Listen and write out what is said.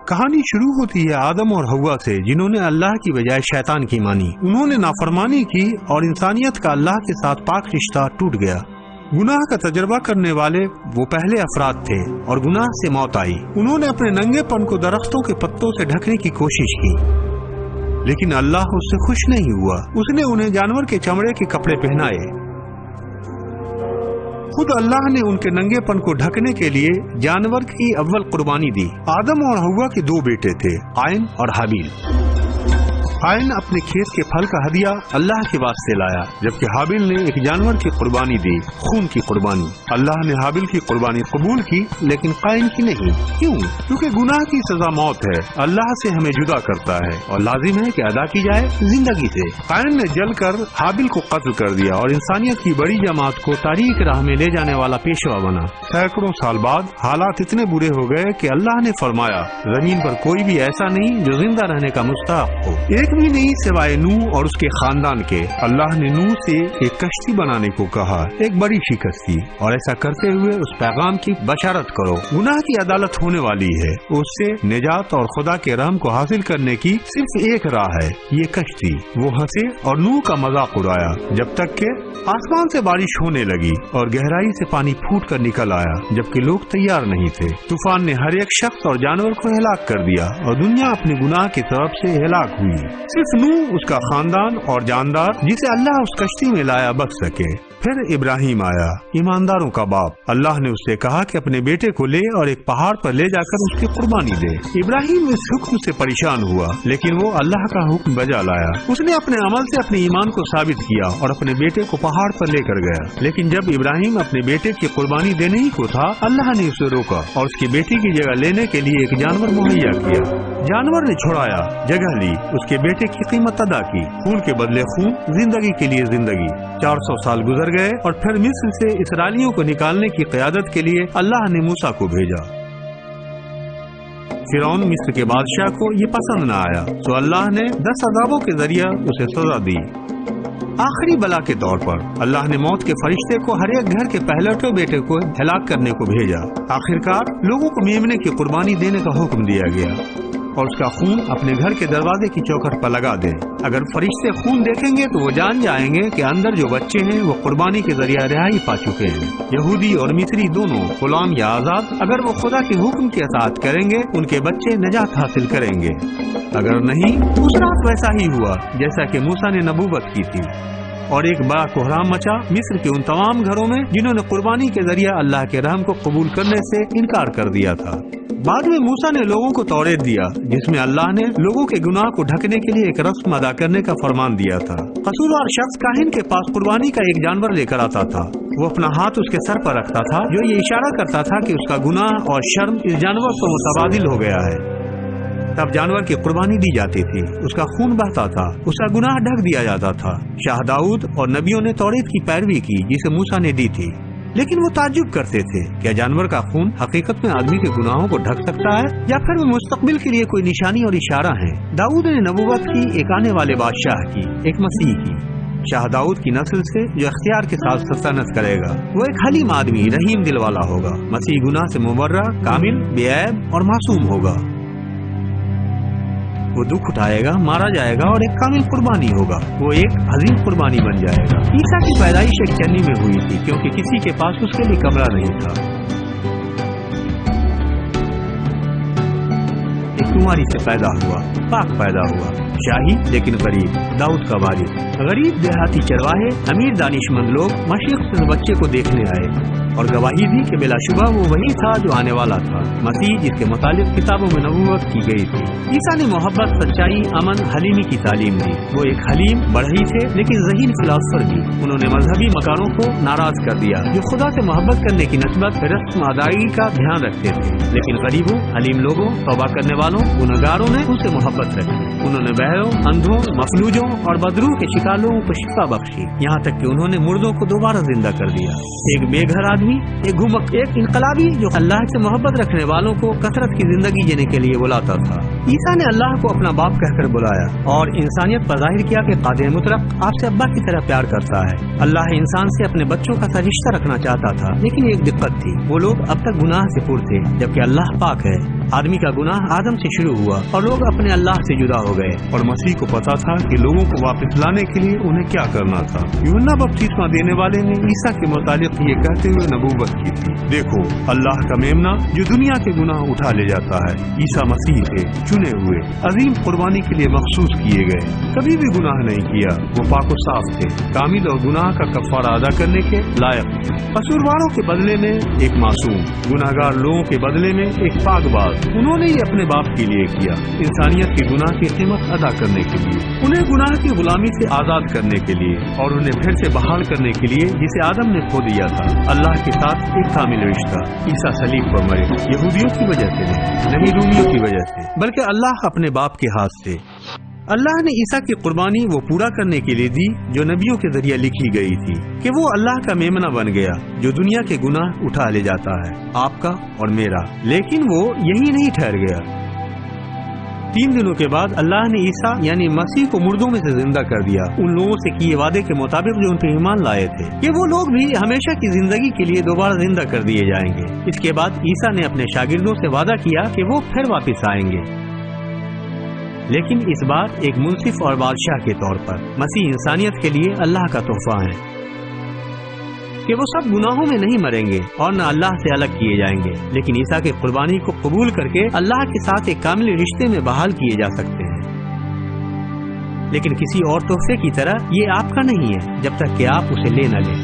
کہانی شروع ہوتی ہے آدم اور حوا سے، جنہوں نے اللہ کی بجائے شیطان کی مانی۔ انہوں نے نافرمانی کی اور انسانیت کا اللہ کے ساتھ پاک رشتہ ٹوٹ گیا۔ گناہ کا تجربہ کرنے والے وہ پہلے افراد تھے اور گناہ سے موت آئی۔ انہوں نے اپنے ننگے پن کو درختوں کے پتوں سے ڈھکنے کی کوشش کی، لیکن اللہ اس سے خوش نہیں ہوا۔ اس نے انہیں جانور کے چمڑے کے کپڑے پہنائے۔ خود اللہ نے ان کے ننگے پن کو ڈھکنے کے لیے جانور کی اول قربانی دی۔ آدم اور حوا کے 2 بیٹے تھے، قائن اور حابیل۔ قائن اپنے کھیت کے پھل کا ہدیہ اللہ کے واسطے لایا، جبکہ حابیل نے ایک جانور کی قربانی دی، خون کی قربانی۔ اللہ نے حابیل کی قربانی قبول کی لیکن قائن کی نہیں۔ کیوں؟ کیونکہ گناہ کی سزا موت ہے، اللہ سے ہمیں جدا کرتا ہے اور لازم ہے کہ ادا کی جائے زندگی سے۔ قائن نے جل کر حابیل کو قتل کر دیا اور انسانیت کی بڑی جماعت کو تاریک راہ میں لے جانے والا پیشوا بنا۔ سینکڑوں سال بعد حالات اتنے برے ہو گئے کہ اللہ نے فرمایا، زمین پر کوئی بھی ایسا نہیں جو زندہ رہنے کا مستحق ہو، ایک بھی نہیں سوائے نوح اور اس کے خاندان کے۔ اللہ نے نوح سے ایک کشتی بنانے کو کہا، ایک بڑی شکست، اور ایسا کرتے ہوئے اس پیغام کی بشارت کرو، گناہ کی عدالت ہونے والی ہے، اس سے نجات اور خدا کے رحم کو حاصل کرنے کی صرف ایک راہ ہے، یہ کشتی۔ وہ ہنسے اور نوح کا مذاق اڑایا، جب تک کہ آسمان سے بارش ہونے لگی اور گہرائی سے پانی پھوٹ کر نکل آیا، جبکہ لوگ تیار نہیں تھے۔ طوفان نے ہر ایک شخص اور جانور کو ہلاک کر دیا اور دنیا اپنے گناہ کی طرف سے ہلاک ہوئی۔ صرف نوح، اس کا خاندان اور جاندار جسے اللہ اس کشتی میں لایا بچ سکے۔ پھر ابراہیم آیا، ایمانداروں کا باپ۔ اللہ نے اس سے کہا کہ اپنے بیٹے کو لے اور ایک پہاڑ پر لے جا کر اس کی قربانی دے۔ ابراہیم اس حکم سے پریشان ہوا، لیکن وہ اللہ کا حکم بجا لایا۔ اس نے اپنے عمل سے اپنے ایمان کو ثابت کیا اور اپنے بیٹے کو پہاڑ پر لے کر گیا۔ لیکن جب ابراہیم اپنے بیٹے کی قربانی دینے ہی کو تھا، اللہ نے اسے روکا اور اس کی بیٹی کی جگہ لینے کے لیے ایک جانور مہیا کیا۔ جانور نے چھڑایا، جگہ لی، اس کے بیٹے کی قیمت ادا کی۔ خون کے بدلے خون، زندگی کے لیے زندگی۔ 400 سال گزر گئے اور پھر مصر سے اسرائیلیوں کو نکالنے کی قیادت کے لیے اللہ نے موسیٰ کو بھیجا۔ فرعون مصر کے بادشاہ کو یہ پسند نہ آیا، تو اللہ نے 10 عذابوں کے ذریعہ اسے سزا دی۔ آخری بلا کے طور پر اللہ نے موت کے فرشتے کو ہر ایک گھر کے پہلوٹے بیٹے کو ہلاک کرنے کو بھیجا۔ آخرکار لوگوں کو میمنے کی قربانی دینے کا حکم دیا گیا اور اس کا خون اپنے گھر کے دروازے کی چوکھٹ پر لگا دیں۔ اگر فرشتے خون دیکھیں گے تو وہ جان جائیں گے کہ اندر جو بچے ہیں وہ قربانی کے ذریعہ رہائی پا چکے ہیں۔ یہودی اور مصری دونوں، غلام یا آزاد، اگر وہ خدا کے حکم کی اطاعت کریں گے ان کے بچے نجات حاصل کریں گے۔ اگر نہیں، اس رات ویسا ہی ہوا جیسا کہ موسیٰ نے نبوت کی تھی، اور ایک بڑا کوہرام مچا مصر کے ان تمام گھروں میں جنہوں نے قربانی کے ذریعہ اللہ کے رحم کو قبول کرنے سے انکار کر دیا تھا۔ بعد میں موسیٰ نے لوگوں کو توریت دیا، جس میں اللہ نے لوگوں کے گناہ کو ڈھکنے کے لیے ایک رسم ادا کرنے کا فرمان دیا تھا۔ قصوروار شخص کاہن کے پاس قربانی کا ایک جانور لے کر آتا تھا۔ وہ اپنا ہاتھ اس کے سر پر رکھتا تھا، جو یہ اشارہ کرتا تھا کہ اس کا گناہ اور شرم اس جانور پر متبادل ہو گیا ہے۔ تب جانور کی قربانی دی جاتی تھی، اس کا خون بہتا تھا، اس کا گناہ ڈھک دیا جاتا تھا۔ شاہ داؤد اور نبیوں نے توریت کی پیروی کی جسے موسیٰ نے دی تھی، لیکن وہ تعجب کرتے تھے، کیا جانور کا خون حقیقت میں آدمی کے گناہوں کو ڈھک سکتا ہے، یا پھر وہ مستقبل کے لیے کوئی نشانی اور اشارہ ہے؟ داؤد نے نبوت کی ایک آنے والے بادشاہ کی، ایک مسیح کی، شاہ داؤد کی نسل سے، جو اختیار کے ساتھ سلطنت کرے گا۔ وہ ایک حلیم آدمی، رحیم دل والا ہوگا۔ مسیح گناہ سے مبرہ، کامل، بے عیب اور معصوم ہوگا۔ وہ دکھ اٹھائے گا، مارا جائے گا اور ایک کامل قربانی ہوگا۔ وہ ایک عظیم قربانی بن جائے گا۔ عیسیٰ کی پیدائش ایک چنی میں ہوئی تھی، کیونکہ کسی کے پاس اس کے لیے کمرہ نہیں تھا۔ ایک کماری سے پیدا ہوا، پاک پیدا ہوا، شاہی لیکن غریب، داؤد کا وارث۔ غریب دیہاتی چرواہے، امیر دانش مند لوگ مشرق سے بچے کو دیکھنے آئے اور گواہی دی کہ بلا شبہ وہ وہی تھا جو آنے والا تھا، مسیح جس کے متعلق کتابوں میں نبوت کی گئی تھی۔ عیسیٰ نے محبت، سچائی، امن، حلیمی کی تعلیم دی۔ وہ ایک حلیم بڑھئی تھے لیکن ذہین فلاسفر بھی۔ انہوں نے مذہبی مکانوں کو ناراض کر دیا جو خدا سے محبت کرنے کی نسبت رسم ادائیگی کا دھیان رکھتے تھے، لیکن غریبوں، حلیم لوگوں، توبہ کرنے والوں، گنہگاروں نے ان سے محبت رکھی۔ انہوں نے بہروں، اندھوں، مفلوجوں اور بدروح کے شکار لوگوں کو شفا بخشی، یہاں تک کہ انہوں نے مردوں کو دوبارہ زندہ کر دیا۔ ایک بے گھر آدمی، ایک گھمک، ایک انقلابی جو اللہ سے محبت رکھنے والوں کو کثرت کی زندگی جینے کے لیے بلاتا تھا۔ عیسیٰ نے اللہ کو اپنا باپ کہہ کر بلایا اور انسانیت پر ظاہر کیا کہ قادر مطلق آپ سے ابا کی طرح پیار کرتا ہے۔ اللہ انسان سے اپنے بچوں کا رشتہ رکھنا چاہتا تھا، لیکن ایک دقت تھی، وہ لوگ اب تک گناہ سے پر تھے جبکہ اللہ پاک ہے۔ آدمی کا گناہ آدم سے شروع ہوا اور لوگ اپنے اللہ سے جدا ہو گئے، اور مسیح کو پتا تھا کہ لوگوں کو واپس لانے کے لیے انہیں کیا کرنا تھا۔ یوحنا بپتسمہ دینے والے نے عیسیٰ کے متعلق یہ کہتے ہوئے نبوت کی تھی، دیکھو اللہ کا میمنا جو دنیا کے گناہ اٹھا لے جاتا ہے۔ عیسیٰ مسیح تھے، چنے ہوئے، عظیم قربانی کے لیے مخصوص کیے گئے، کبھی بھی گناہ نہیں کیا، وہ پاک و صاف تھے، کامل اور گناہ کا کفارہ ادا کرنے کے لائق تھے۔ قصورواروں کے بدلے میں ایک معصوم، گناہگار لوگوں کے بدلے میں ایک پاک باز، انہوں نے یہ اپنے باپ کے لیے کیا، انسانیت کے گناہ کی قیمت ادا کرنے کے لیے، انہیں گناہ کی غلامی سے آزاد کرنے کے لیے، اور انہیں پھر سے بحال کرنے کے لیے جسے آدم نے کھو دیا تھا، اللہ کے ساتھ ایک کامل رشتہ۔ عیسیٰ صلیب پر مرے، یہودیوں کی وجہ سے نہیں رومیوں کی وجہ سے، بلکہ اللہ اپنے باپ کے ہاتھ سے۔ اللہ نے عیسیٰ کی قربانی وہ پورا کرنے کے لیے دی جو نبیوں کے ذریعے لکھی گئی تھی کہ وہ اللہ کا میمنہ بن گیا جو دنیا کے گناہ اٹھا لے جاتا ہے، آپ کا اور میرا۔ لیکن وہ یہی نہیں ٹھہر گیا۔ 3 دنوں کے بعد اللہ نے عیسیٰ یعنی مسیح کو مردوں میں سے زندہ کر دیا، ان لوگوں سے کیے وعدے کے مطابق جو ان پہ ایمان لائے تھے کہ وہ لوگ بھی ہمیشہ کی زندگی کے لیے دوبارہ زندہ کر دیے جائیں گے۔ اس کے بعد عیسیٰ نے اپنے شاگردوں سے وعدہ کیا کہ وہ پھر واپس آئیں گے، لیکن اس بار ایک منصف اور بادشاہ کے طور پر۔ مسیح انسانیت کے لیے اللہ کا تحفہ ہے کہ وہ سب گناہوں میں نہیں مریں گے اور نہ اللہ سے الگ کیے جائیں گے، لیکن عیسیٰ کی قربانی کو قبول کر کے اللہ کے ساتھ ایک کامل رشتے میں بحال کیے جا سکتے ہیں۔ لیکن کسی اور تحفے کی طرح یہ آپ کا نہیں ہے جب تک کہ آپ اسے لے نہ لیں۔